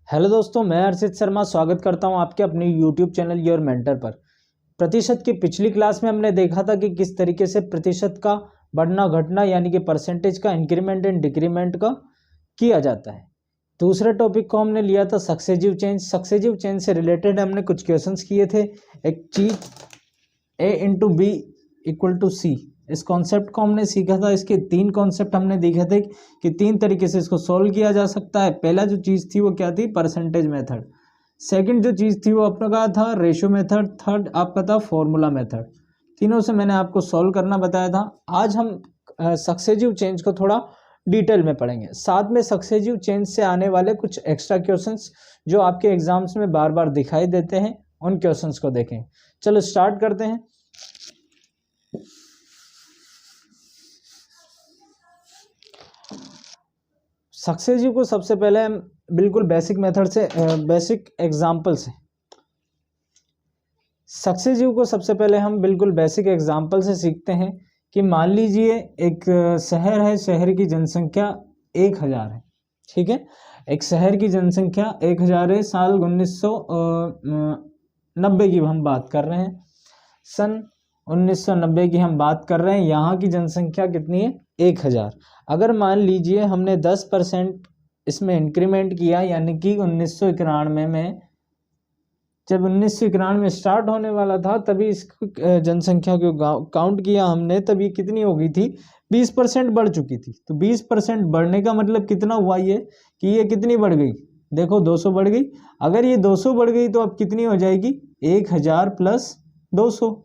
Hello दोस्तों, मैं हर्षित शर्मा स्वागत करता हूं आपके अपने यूट्यूब चैनल योर मेंटर पर। प्रतिशत की पिछली क्लास में हमने देखा था कि किस तरीके से प्रतिशत का बढ़ना घटना यानी कि परसेंटेज का इंक्रीमेंट एंड डिक्रीमेंट का किया जाता है। दूसरे टॉपिक को हमने लिया था सक्सेसिव चेंज। सक्सेसिव चेंज से रिलेटेड हमने कुछ क्वेश्चंस किए थे। एक चीज A into B equal to C, इस कॉन्सेप्ट को हमने सीखा था। इसके तीन कॉन्सेप्ट हमने देखे थे कि तीन तरीके से इसको सॉल्व किया जा सकता है। पहला जो चीज़ थी वो क्या थी, परसेंटेज मेथड। सेकंड जो चीज़ थी वो अपना का था रेशियो मेथड। थर्ड आपका था फॉर्मूला मेथड। तीनों से मैंने आपको सॉल्व करना बताया था। आज हम सक्सेसिव चेंज को थोड़ा डिटेल में पढ़ेंगे। साथ में सक्सेसिव चेंज से आने वाले कुछ एक्स्ट्रा क्वेश्चंस जो आपके एग्जाम्स में बार बार दिखाई देते हैं, उन क्वेश्चंस को देखें। चलो स्टार्ट करते हैं। सक्सेसिव को सबसे पहले हम बिल्कुल बेसिक मेथड से, बेसिक एग्जाम्पल से सक्सेसिव को सबसे पहले हम बिल्कुल बेसिक एग्जाम्पल से सीखते हैं कि मान लीजिए एक शहर है, शहर की जनसंख्या 1000 है। ठीक है, एक शहर की जनसंख्या 1000 है। साल 1990 की हम बात कर रहे हैं, सन 1990 की हम बात कर रहे हैं। यहाँ की जनसंख्या कितनी है, 1000। अगर मान लीजिए हमने 10% इसमें इंक्रीमेंट किया, यानी कि 1991 में, जब 1991 स्टार्ट होने वाला था तभी इस जनसंख्या को काउंट किया हमने, तभी कितनी हो गई थी, 20% बढ़ चुकी थी। तो 20% बढ़ने का मतलब कितना हुआ, ये कि ये कितनी बढ़ गई, देखो 200 बढ़ गई। अगर ये 200 बढ़ गई तो अब कितनी हो जाएगी, 1000 प्लस 200।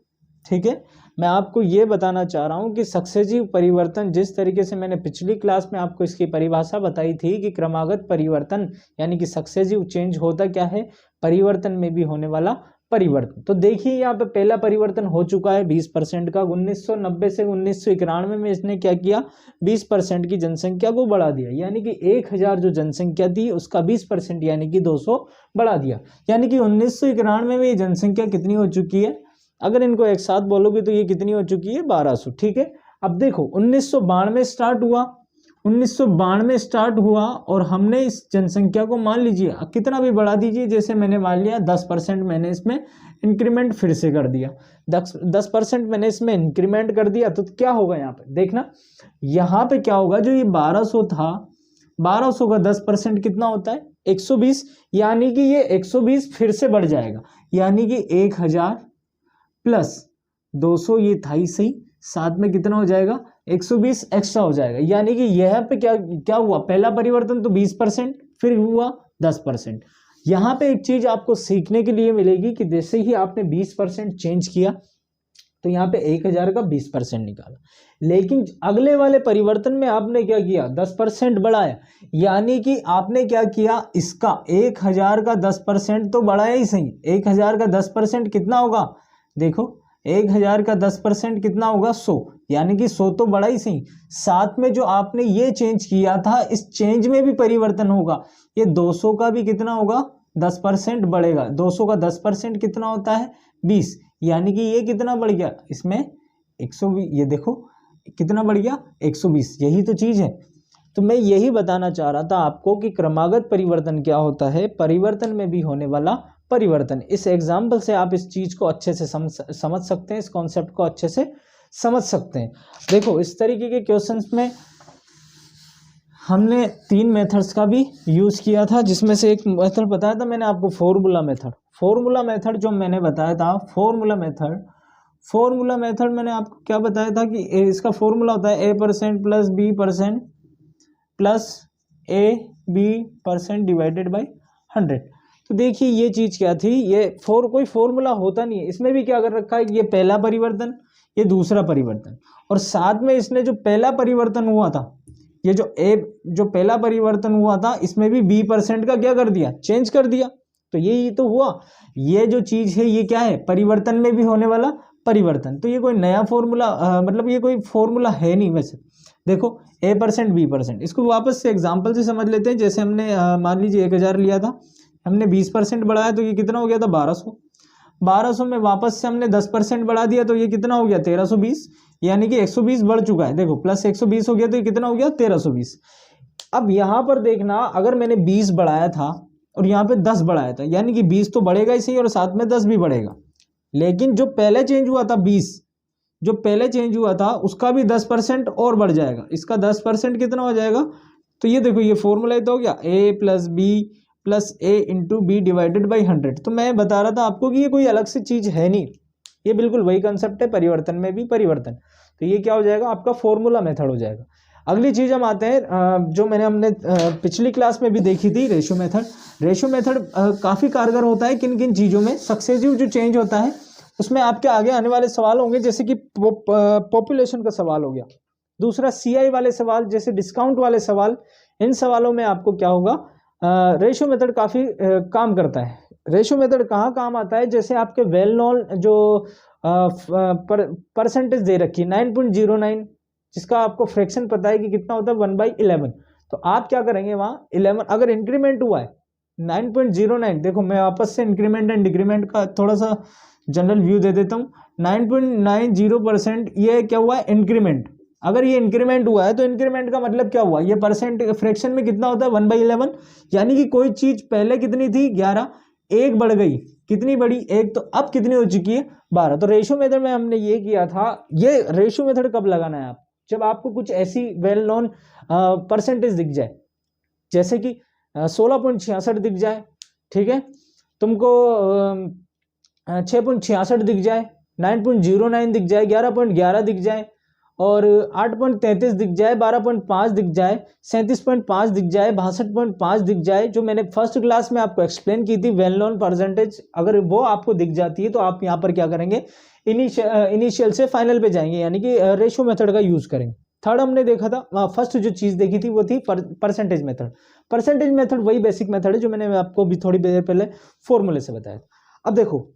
ठीक है, मैं आपको ये बताना चाह रहा हूँ कि सक्सेसिव परिवर्तन, जिस तरीके से मैंने पिछली क्लास में आपको इसकी परिभाषा बताई थी कि क्रमागत परिवर्तन यानी कि सक्सेसिव चेंज होता क्या है, परिवर्तन में भी होने वाला परिवर्तन। तो देखिए यहाँ पे पहला परिवर्तन हो चुका है 20% का। 1990 से 1991 में इसने क्या किया, 20% की जनसंख्या को बढ़ा दिया, यानी कि 1000 जो जनसंख्या थी उसका 20% यानी कि 200 बढ़ा दिया। यानी कि 1991 में ये जनसंख्या कितनी हो चुकी है, अगर इनको एक साथ बोलोगे तो ये कितनी हो चुकी है, 1200। ठीक है, अब देखो 1992 स्टार्ट हुआ, 1992 स्टार्ट हुआ और हमने इस जनसंख्या को मान लीजिए कितना भी बढ़ा दीजिए, जैसे मैंने मान लिया 10% मैंने इसमें इंक्रीमेंट फिर से कर दिया, 10% मैंने इसमें इंक्रीमेंट कर दिया। तो क्या होगा यहाँ पे देखना, यहाँ पे क्या होगा, जो ये 1200 था, 1200 का 10% कितना होता है, 120। यानी कि ये 120 फिर से बढ़ जाएगा, यानी कि 1000 प्लस 200, ये था ही सही, साथ में कितना हो जाएगा, 120 एक्स्ट्रा हो जाएगा। यानी कि यह पे क्या क्या हुआ, पहला परिवर्तन तो 20%, फिर हुआ 10%। यहाँ पे एक चीज आपको सीखने के लिए मिलेगी कि जैसे ही आपने 20% चेंज किया तो यहाँ पे 1000 का 20% निकाला, लेकिन अगले वाले परिवर्तन में आपने क्या किया, 10% बढ़ाया। यानी कि आपने क्या किया, इसका 1000 का 10% तो बढ़ाया ही सही। 1000 का 10% कितना होगा, देखो 1000 का 10% कितना होगा, 100। यानी कि 100 तो बड़ा ही सही, साथ में जो आपने ये चेंज किया था इस चेंज में भी परिवर्तन होगा। ये 200 का भी कितना होगा, 10% बढ़ेगा। 200 का 10% कितना होता है, 20। यानी कि ये कितना बढ़ गया, इसमें 120, ये देखो कितना बढ़ गया, 120। यही तो चीज है। तो मैं यही बताना चाह रहा था आपको कि क्रमागत परिवर्तन क्या होता है, परिवर्तन में भी होने वाला परिवर्तन। इस एग्जाम्पल से आप इस चीज को अच्छे से समझ सकते हैं, इस कॉन्सेप्ट को अच्छे से समझ सकते हैं। देखो इस तरीके के क्वेश्चंस में हमने 3 मेथड्स का भी यूज किया था, जिसमें से एक मेथड बताया था मैंने आपको, फॉर्मूला मेथड। फॉर्मूला मेथड जो मैंने बताया था, फॉर्मूला मेथड मैंने आपको क्या बताया था कि इसका फॉर्मूला होता है A% plus B% plus AB% divided by 100। तो देखिए ये चीज क्या थी, ये कोई फॉर्मूला होता नहीं है, इसमें भी क्या कर रखा है, ये पहला परिवर्तन, ये दूसरा परिवर्तन, और साथ में इसने जो पहला परिवर्तन हुआ था, ये जो पहला परिवर्तन हुआ था, इसमें भी B% का क्या कर दिया, चेंज कर दिया। तो ये तो हुआ, ये जो चीज है ये क्या है, परिवर्तन में भी होने वाला परिवर्तन। तो ये कोई नया फॉर्मूला, मतलब ये कोई फॉर्मूला है नहीं। वैसे देखो A% B%, इसको वापस से एग्जाम्पल से समझ लेते हैं। जैसे हमने मान लीजिए 1000 लिया था, हमने 20% बढ़ाया तो ये कितना हो गया था, 1200। 1200 में वापस से हमने 10% बढ़ा दिया तो ये कितना हो गया, 1320। यानी कि 120 बढ़ चुका है, देखो प्लस 120 हो गया तो ये कितना हो गया, 1320। अब यहां पर देखना, अगर मैंने 20 बढ़ाया था और यहाँ पे 10 बढ़ाया था, यानी कि 20 तो बढ़ेगा ही सही और साथ में 10 भी बढ़ेगा। लेकिन जो पहले चेंज हुआ था 20, जो पहले चेंज हुआ था उसका भी 10% और बढ़ जाएगा, इसका 10% कितना हो जाएगा, तो ये देखो ये फॉर्मूला तो हो गया a plus B plus A into B divided by 100। तो मैं बता रहा था आपको कि ये कोई अलग से चीज है नहीं, ये बिल्कुल वही कंसेप्ट है, परिवर्तन में भी परिवर्तन। तो ये क्या हो जाएगा, आपका फॉर्मूला मेथड हो जाएगा। अगली चीज हम आते हैं जो मैंने हमने पिछली क्लास में भी देखी थी, रेशो मेथड। रेशो मेथड काफी कारगर होता है किन किन चीजों में, सक्सेसिव जो चेंज होता है उसमें आपके आगे आने वाले सवाल होंगे, जैसे कि पॉपुलेशन का सवाल हो गया, दूसरा सीआई वाले सवाल, जैसे डिस्काउंट वाले सवाल, इन सवालों में आपको क्या होगा, रेशो मेथड काफी काम करता है। रेशो मेथड कहाँ काम आता है, जैसे आपके वेल नोन जो परसेंटेज दे रखी है 9.09, जिसका आपको फ्रैक्शन पता है कि कितना होता है 1/11, तो आप क्या करेंगे वहां 11 अगर इंक्रीमेंट हुआ है 9.09, देखो मैं वापस से इंक्रीमेंट एंड डिक्रीमेंट का थोड़ा सा जनरल व्यू दे देता हूँ। 9.90% ये क्या हुआ है, इंक्रीमेंट। अगर ये इंक्रीमेंट हुआ है तो इंक्रीमेंट का मतलब क्या हुआ, ये परसेंट फ्रैक्शन में कितना होता है 1/11, यानी कि कोई चीज पहले कितनी थी 11, एक बढ़ गई, कितनी बढ़ी एक, तो अब कितनी हो चुकी है 12। तो रेशो मेथड में हमने ये किया था, ये रेशो मेथड कब लगाना है आप, जब आपको कुछ ऐसी वेल नोन परसेंटेज दिख जाए, जैसे कि 16.66 दिख जाए, ठीक है, तुमको 6.66 दिख जाए, 9.09 दिख जाए, 11.11 दिख जाए, और 8.33 दिख जाए, 12.5 दिख जाए, 37.5 दिख जाए, 62.5 दिख जाए, जो मैंने फर्स्ट क्लास में आपको एक्सप्लेन की थी वेल नोन परसेंटेज, अगर वो आपको दिख जाती है तो आप यहाँ पर क्या करेंगे, इनिशियल से फाइनल पे जाएंगे, यानी कि रेशो मेथड का यूज करेंगे। थर्ड हमने देखा था, फर्स्ट जो चीज देखी थी वो थी परसेंटेज मेथड। परसेंटेज मेथड वही बेसिक मेथड है जो मैंने आपको भी थोड़ी देर पहले फॉर्मूले से बताया। अब देखो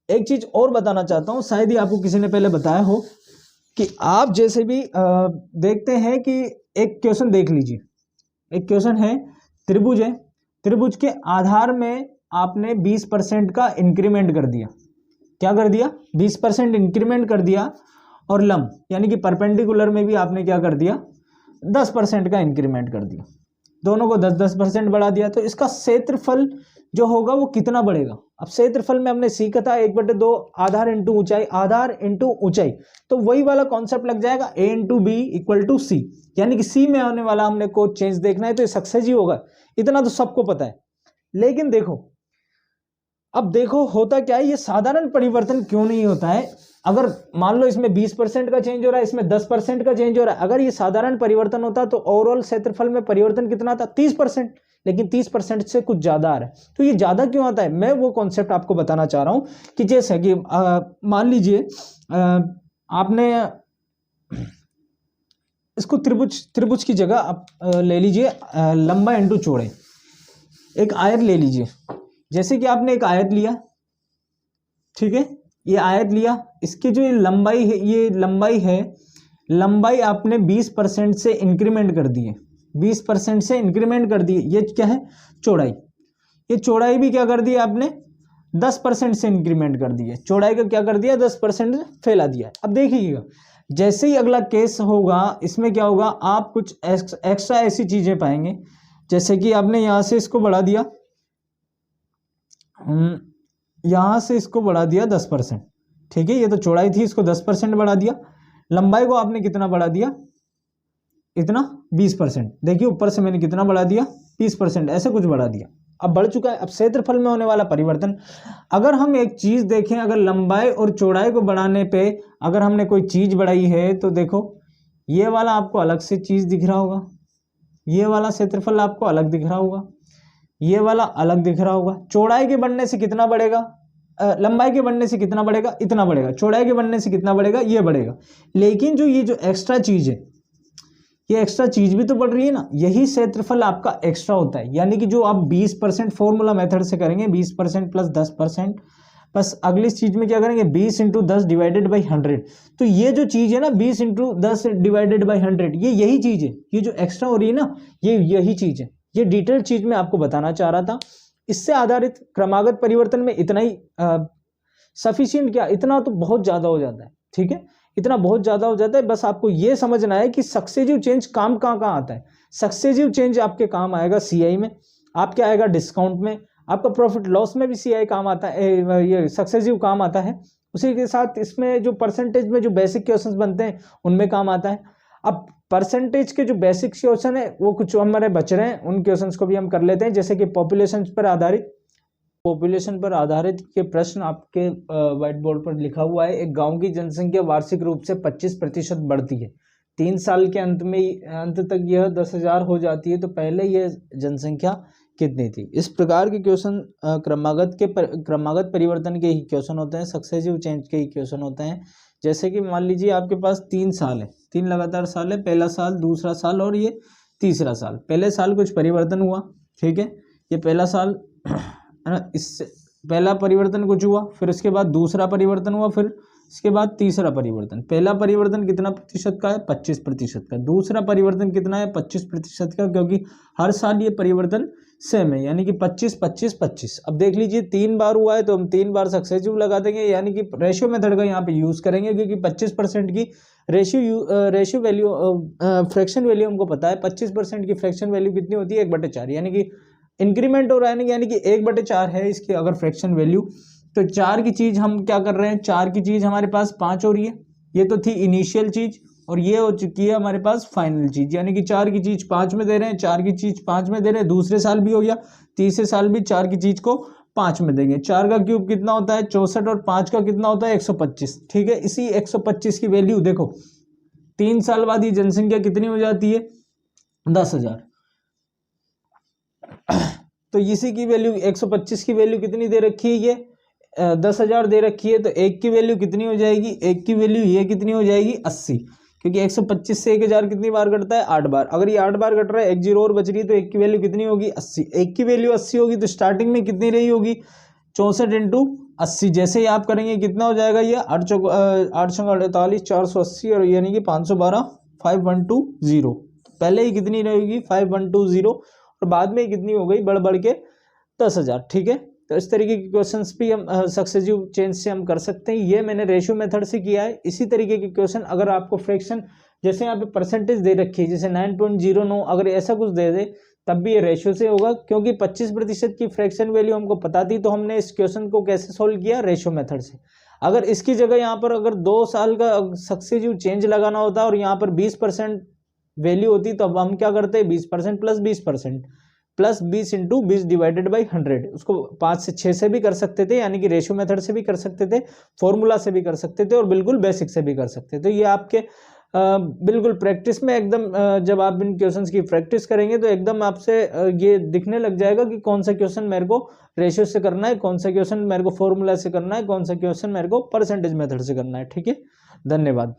एक चीज और बताना चाहता हूं, शायद ही आपको किसी ने पहले बताया हो, कि आप जैसे भी देखते हैं कि एक क्वेश्चन देख लीजिए, एक क्वेश्चन है, त्रिभुज है, त्रिभुज के आधार में आपने 20% का इंक्रीमेंट कर दिया, क्या कर दिया 20% इंक्रीमेंट कर दिया, और लंब यानी कि परपेंडिकुलर में भी आपने क्या कर दिया 10% का इंक्रीमेंट कर दिया, दोनों को 10-10% बढ़ा दिया, तो इसका क्षेत्रफल जो होगा वो कितना बढ़ेगा। अब क्षेत्रफल में हमने सीखा था 1/2 आधार इंटू ऊंचाई, आधार इंटू ऊंचाई, तो वही वाला कॉन्सेप्ट लग जाएगा a into B equal to C, यानी कि सी में आने वाला हमने को चेंज देखना है तो ये सक्सेस ही होगा, इतना तो सबको पता है। लेकिन देखो अब देखो होता क्या है, ये साधारण परिवर्तन क्यों नहीं होता है, अगर मान लो इसमें 20% का चेंज हो रहा है, इसमें 10% का चेंज हो रहा है, अगर ये साधारण परिवर्तन होता तो ओवरऑल क्षेत्रफल में परिवर्तन कितना था 30%, लेकिन 30% से कुछ ज्यादा आ रहा है। तो ये ज्यादा क्यों आता है, मैं वो कॉन्सेप्ट आपको बताना चाह रहा हूं कि जैसे कि मान लीजिए आपने इसको त्रिभुज की जगह आप ले लीजिए लंबा इंटू चौड़ाई, एक आयत ले लीजिए, जैसे कि आपने एक आयत लिया, ठीक है, ये आयत लिया, इसकी जो लंबाई है, ये लंबाई है, लंबाई आपने 20% से इंक्रीमेंट कर दी है, 20% से इंक्रीमेंट कर दी, ये क्या है चौड़ाई, ये चौड़ाई भी क्या कर दी आपने 10% से इंक्रीमेंट कर दी है, चौड़ाई का क्या कर दिया 10% फैला दिया है। अब देखिएगा जैसे ही अगला केस होगा इसमें क्या होगा, आप कुछ एक्स्ट्रा ऐसी चीजें पाएंगे, जैसे कि आपने यहां से इसको बढ़ा दिया, यहां से इसको बढ़ा दिया 10%, ठीक है, ये तो चौड़ाई थी, इसको 10% बढ़ा दिया, लंबाई को आपने कितना बढ़ा दिया इतना 20%, देखिए ऊपर से मैंने कितना बढ़ा दिया 20%, ऐसे कुछ बढ़ा दिया, अब बढ़ चुका है। अब क्षेत्रफल में होने वाला परिवर्तन, अगर हम एक चीज देखें, अगर लंबाई और चौड़ाई को बढ़ाने पे अगर हमने कोई चीज बढ़ाई है, तो देखो ये वाला आपको अलग से चीज दिख रहा होगा, ये वाला क्षेत्रफल आपको अलग दिख रहा होगा, ये वाला अलग दिख रहा होगा, चौड़ाई के बढ़ने से कितना बढ़ेगा, लंबाई के बढ़ने से कितना बढ़ेगा इतना बढ़ेगा, चौड़ाई के बढ़ने से कितना बढ़ेगा ये बढ़ेगा, लेकिन जो ये जो एक्स्ट्रा चीज है, ये एक्स्ट्रा चीज भी तो बढ़ रही है ना, यही क्षेत्रफल आपका एक्स्ट्रा होता है, यानी कि जो आप 20% फॉर्मूला मेथड से करेंगे 20% प्लस 10%, बस अगली चीज में क्या करेंगे 20 इंटू 10 डिवाइडेड बाई 100, तो ये जो चीज है ना 20 इंटू 10 डिवाइडेड बाई 100, ये यही चीज है, ये जो एक्स्ट्रा हो रही है ना ये यही चीज है, ये डिटेल चीज मैं आपको बताना चाह रहा था। इससे आधारित क्रमागत परिवर्तन में इतना ही सफिशिएंट, क्या इतना तो बहुत ज्यादा हो जाता है, ठीक है, इतना बहुत ज्यादा हो जाता है, बस आपको ये समझना है कि सक्सेसिव चेंज काम कहाँ आता है। सक्सेसिव चेंज आपके काम आएगा सीआई में, आपके आएगा डिस्काउंट में, आपका प्रॉफिट लॉस में भी सीआई काम आता है, ये सक्सेसिव काम आता है। उसी के साथ इसमें जो परसेंटेज में जो बेसिक क्वेश्चंस बनते हैं उनमें काम आता है। अब परसेंटेज के जो बेसिक क्वेश्चन है वो कुछ हमारे बच रहे हैं, उन क्वेश्चंस को भी हम कर लेते हैं। जैसे कि पॉपुलेशन पर आधारित के प्रश्न आपके व्हाइट बोर्ड पर लिखा हुआ है। एक गांव की जनसंख्या वार्षिक रूप से 25% बढ़ती है, 3 साल के अंत तक यह 10,000 हो जाती है, तो पहले यह जनसंख्या कितनी थी। इस प्रकार के क्वेश्चन क्रमागत परिवर्तन के ही क्वेश्चन होते हैं, सक्सेसिव चेंज के ही क्वेश्चन होते हैं। जैसे कि मान लीजिए आपके पास 3 साल है, 3 लगातार साल है, पहला साल, दूसरा साल और ये तीसरा साल। पहले साल कुछ परिवर्तन हुआ, ठीक है, ये पहला साल है ना, इससे पहला परिवर्तन कुछ हुआ, फिर इसके बाद दूसरा परिवर्तन हुआ, फिर इसके बाद तीसरा परिवर्तन। पहला परिवर्तन कितना प्रतिशत का है? 25% का। दूसरा परिवर्तन कितना है? 25% का, क्योंकि हर साल ये परिवर्तन सेम है, यानी कि 25 25 25। अब देख लीजिए 3 बार हुआ है तो हम 3 बार सक्सेसिव लगा देंगे, यानी कि रेशियो मेथड का यहाँ पे यूज करेंगे, क्योंकि 25% की रेशियो वैल्यू, फ्रैक्शन वैल्यू हमको पता है। 25% की फ्रैक्शन वैल्यू कितनी होती है? 1/4, यानी कि इंक्रीमेंट हो रहा है, यानी कि 1/4 है इसकी अगर फ्रैक्शन वैल्यू। तो 4 की चीज हम क्या कर रहे हैं, 4 की चीज हमारे पास 5 हो रही है, ये तो थी इनिशियल चीज, और ये हो चुकी है हमारे पास फाइनल चीज, यानी कि 4 की चीज 5 में दे रहे हैं, 4 की चीज 5 में दे रहे हैं। दूसरे साल भी हो गया, तीसरे साल भी 4 की चीज को 5 में देंगे। 4 का क्यूब कितना होता है? 64, और 5 का कितना होता है? 125, ठीक है। इसी 125 की वैल्यू देखो 3 साल बाद ये जनसंख्या कितनी हो जाती है? 10,000। तो इसी की वैल्यू 125 की वैल्यू कितनी दे रखी है? ये 10,000 दे रखी है, तो 1 की वैल्यू कितनी हो जाएगी? 1 की वैल्यू ये कितनी हो जाएगी? 80, क्योंकि 125 से 1000 कितनी बार कटता है? 8 बार। अगर ये 8 बार कट रहा है, 1 0 और बच रही है, तो 1 की वैल्यू कितनी होगी? 80। 1 की वैल्यू 80 होगी, तो स्टार्टिंग में कितनी रही होगी? 64 इंटू 80। जैसे ही आप करेंगे कितना हो जाएगा? ये 8 चौक 48, 480, और यानी कि 512, 5120। पहले ही कितनी रहेगी? 5120, और बाद में कितनी हो गई? बढ़ बढ़ के 10,000, ठीक है। तो इस तरीके के क्वेश्चंस भी हम सक्सेसिव चेंज से हम कर सकते हैं। ये मैंने रेशियो मेथड से किया है। इसी तरीके के क्वेश्चन अगर आपको फ्रैक्शन, जैसे यहाँ पे परसेंटेज दे रखी है, जैसे 9.09, अगर ऐसा कुछ दे दे तब भी ये रेशियो से होगा, क्योंकि 25% की फ्रैक्शन वैल्यू हमको पता थी, तो हमने इस क्वेश्चन को कैसे सोल्व किया? रेशियो मेथड से। अगर इसकी जगह यहाँ पर अगर 2 साल का सक्सेसिव चेंज लगाना होता और यहाँ पर 20% वैल्यू होती, तो अब हम क्या करते हैं? 20% plus 20% plus 20 into 20 divided by 100। उसको 5 से 6 से भी कर सकते थे, यानी कि रेशियो मेथड से भी कर सकते थे, फॉर्मूला से भी कर सकते थे, और बिल्कुल बेसिक से भी कर सकते थे। तो ये आपके बिल्कुल प्रैक्टिस में एकदम, जब आप इन क्वेश्चंस की प्रैक्टिस करेंगे तो एकदम आपसे ये दिखने लग जाएगा कि कौन सा क्वेश्चन मेरे को रेशियो से करना है, कौन सा क्वेश्चन मेरे को फॉर्मूला से करना है, कौन सा क्वेश्चन मेरे को परसेंटेज मेथड से करना है, ठीक है। धन्यवाद।